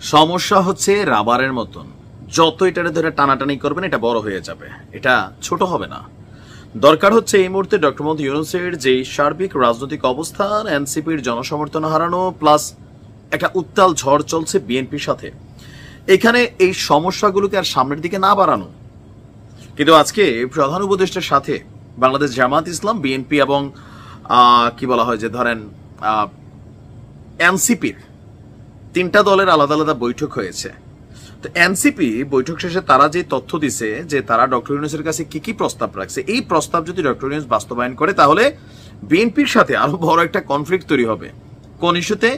সমস্যা হচ্ছে রাবারের মতন, যত এটারে ধরে টানাটানি করবেন এটা বড় হয়ে যাবে, এটা ছোট হবে না। দরকার হচ্ছে এই মুহূর্তে ডক্টর মোহাম্মদ ইউনূসের যে সার্বিক রাজনৈতিক অবস্থান, এনসিপির জনসমর্থন হারানো, প্লাস একটা উত্তাল ঝড় চলছে বিএনপির সাথে, এখানে এই সমস্যাগুলোকে আর সামনের দিকে না বাড়ানো। কিন্তু আজকে প্রধান উপদেষ্টার সাথে বাংলাদেশ জামাত ইসলাম, বিএনপি এবং কি বলা হয় যে ধরেন এনসিপির তিনটা দলের আলাদা আলাদা বৈঠক হয়েছে। তো এনসিপি বৈঠক শেষে তারা যে তথ্য দিছে যে তারা ডক্টর ইউনূসের কাছে কি কি প্রস্তাব রাখছে, এই প্রস্তাব যদি ডক্টর ইউনূস বাস্তবায়ন করে তাহলে বিএনপির সাথে আরো বড় একটা কনফ্লিক্ট তৈরি হবে। কোন ইস্যুতে?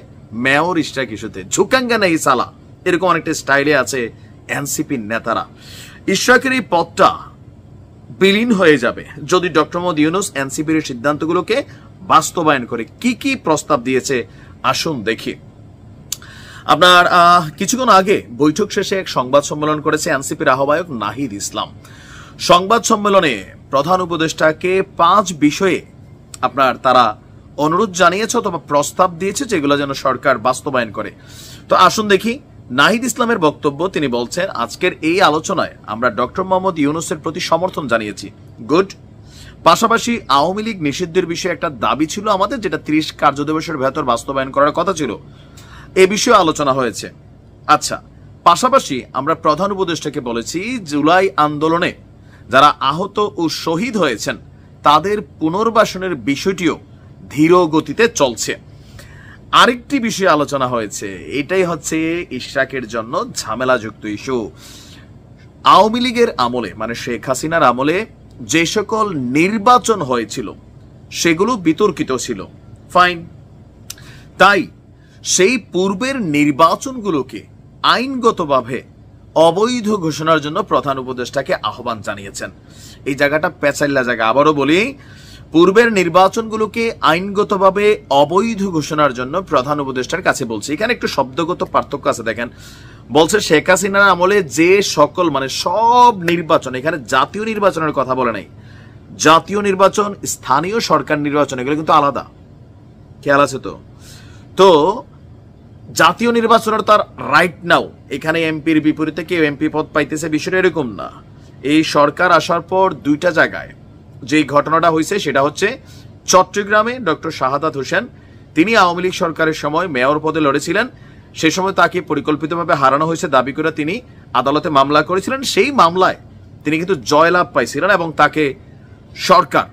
মেয়র ইশরাক ইস্যুতে। ঝুকাঙ্গা না এই সালা, এরকম অনেকটা স্টাইলে আছে এনসিপির নেতারা। ইশরাকের এই পথটা বিলীন হয়ে যাবে যদি ডক্টর মোহাম্মদ ইউনূস এনসিপির সিদ্ধান্তগুলোকে বাস্তবায়ন করে। কি কি প্রস্তাব দিয়েছে আসুন দেখি। আপনার কিছুক্ষণ আগে বৈঠক শেষে এক সংবাদ সম্মেলন করেছে এনসিপির আহ্বায়ক নাহিদ ইসলাম। সংবাদ সম্মেলনে প্রধান উপদেষ্টাকে 5 বিষয়ে আপনার তারা অনুরোধ জানিয়েছে অথবা প্রস্তাব দিয়েছে যেগুলো যেন সরকার বাস্তবায়ন করে। তো আসুন দেখি নাহিদ ইসলামের বক্তব্য। তিনি বলছেন, আজকের এই আলোচনায় আমরা ডক্টর মোহাম্মদ ইউনূসের প্রতি সমর্থন জানিয়েছি, গুড। পাশাপাশি আওয়ামী লীগ নিষিদ্ধের বিষয়ে একটা দাবি ছিল আমাদের, যেটা 30 কার্যদিবসের ভেতর বাস্তবায়ন করার কথা ছিল, এ বিষয়ে আলোচনা হয়েছে। আচ্ছা, পাশাপাশি আমরা প্রধান উপদেষ্টাকে বলেছি জুলাই আন্দোলনে যারা আহত ও শহীদ হয়েছেন তাদের পুনর্বাসনের বিষয়টিও ধীর গতিতে চলছে। আরেকটি বিষয়ে আলোচনা হয়েছে, এটাই হচ্ছে ইশরাকের জন্য ঝামেলাযুক্ত ইস্যু। আওয়ামী লীগের আমলে মানে শেখ হাসিনার আমলে যে সকল নির্বাচন হয়েছিল সেগুলো বিতর্কিত ছিল, ফাইন। তাই সেই পূর্বের নির্বাচনগুলোকে আইনগতভাবে অবৈধ ঘোষণার জন্য প্রধান উপদেষ্টাকে আহ্বান জানিয়েছেন। এই জায়গাটা পেঁচাইলা জায়গা, আবারও বলি, পূর্বের নির্বাচনগুলোকে আইনগতভাবে অবৈধ ঘোষণার জন্য প্রধান উপদেষ্টার কাছে বলছে। এখানে একটু শব্দগত পার্থক্য আছে, দেখেন। বলছে শেখ হাসিনার আমলে যে সকল মানে সব নির্বাচন, এখানে জাতীয় নির্বাচনের কথা বলে নাই। জাতীয় নির্বাচন, স্থানীয় সরকার নির্বাচন, এগুলো কিন্তু আলাদা, খেয়াল আছে তো? তো জাতীয় নির্বাচনের তার রাইট নাও এখানে এমপির বিপরীতে কেউ এমপি পদ পাইতেছে, বিষয়টা এরকম না। এই সরকার আসার পর 2টা জায়গায় যে ঘটনাটা হয়েছে সেটা হচ্ছে চট্টগ্রামে ডক্টর শাহাদাত হোসেন, তিনি আওয়ামী লীগ সরকারের সময় মেয়র পদে লড়েছিলেন। সেই সময় তাকে পরিকল্পিতভাবে হারানো হয়েছে দাবি করে তিনি আদালতে মামলা করেছিলেন। সেই মামলায় তিনি কিন্তু জয়লাভ পাইছিলেন এবং তাকে সরকার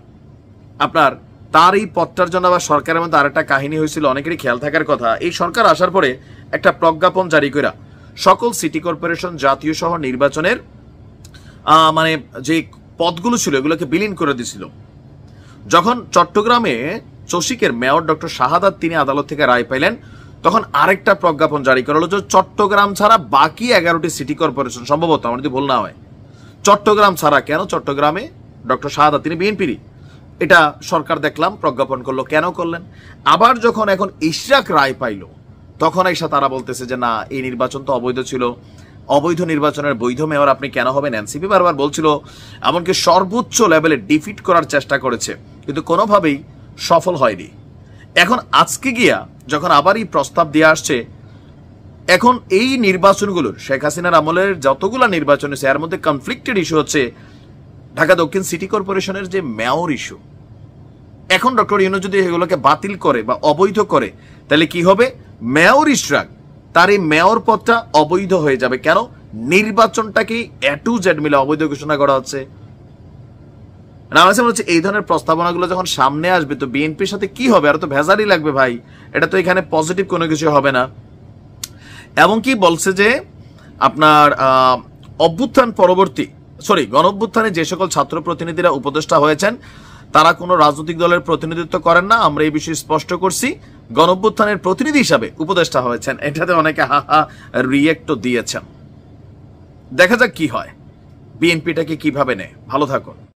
আপনার তার এই পদটার জন্য আবার সরকারের মধ্যে আরেকটা কাহিনী হয়েছিল, অনেকেরই খেয়াল থাকার কথা। এই সরকার আসার পরে একটা প্রজ্ঞাপন জারি করে সকল সিটি কর্পোরেশন জাতীয় সহ নির্বাচনের মানে যে পদগুলো ছিল এগুলোকে বিলীন করে দিয়েছিল। যখন চট্টগ্রামে চসিকের মেয়র ডক্টর শাহাদাত তিনি আদালত থেকে রায় পাইলেন, তখন আরেকটা প্রজ্ঞাপন জারি করা হলো যে চট্টগ্রাম ছাড়া বাকি 11টি সিটি কর্পোরেশন, সম্ভবত আমার যদি ভুল না হয়, চট্টগ্রাম ছাড়া। কেন চট্টগ্রামে ডক্টর শাহাদাত তিনি বিএনপিরই, এটা সরকার দেখলাম প্রজ্ঞাপন করলো। কেন করলেন? আবার যখন এখন ইশরাক রায় পাইল তখন এসে তারা বলতেছে যে না, এই নির্বাচন তো অবৈধ ছিল, অবৈধ নির্বাচনের বৈধ মেয়র আপনি কেন হবেন? এনসিপি বারবার বলছিল, এমনকি সর্বোচ্চ লেভেলে ডিফিট করার চেষ্টা করেছে, কিন্তু কোনোভাবেই সফল হয়নি। এখন আজকে গিয়া যখন আবার এই প্রস্তাব দিয়ে আসছে, এখন এই নির্বাচনগুলোর শেখ হাসিনার আমলের যতগুলো নির্বাচন হয়েছে এর মধ্যে কনফ্লিক্টেড ইস্যু হচ্ছে ঢাকা দক্ষিণ সিটি কর্পোরেশনের যে মেয়র ইস্যু। এখন ডক্টর ইউনূস যদি এগুলোকে বাতিল করে বা অবৈধ করে তাহলে কি হবে? মেয়র ইশরাক তার এই মেয়র পদটা অবৈধ হয়ে যাবে। কেন? নির্বাচনটাকে A to Z মিলে অবৈধ ঘোষণা করা হচ্ছে। হচ্ছে এই ধরনের প্রস্তাবনাগুলো যখন সামনে আসবে তো বিএনপির সাথে কি হবে? আর তো ভেজালই লাগবে ভাই, এটা তো এখানে পজিটিভ কোনো কিছু হবে না। এবং কি বলছে যে আপনার অভ্যুত্থান পরবর্তী গণ অভ্যুত্থানে যে সকল ছাত্র প্রতিনিধিরা উপদেষ্টা হয়েছেন তারা কোনো রাজনৈতিক দলের প্রতিনিধিত্ব করেন না, আমরা এই বিষয়ে স্পষ্ট করছি। গণ অভ্যুত্থানের প্রতিনিধি হিসাবে উপদেষ্টা হয়েছেন, এটাতে অনেকে হাহা রিয়েক্টও দিয়েছেন। দেখা যাক কি হয়, বিএনপিটাকে কিভাবে নেয়। ভালো থাকুন।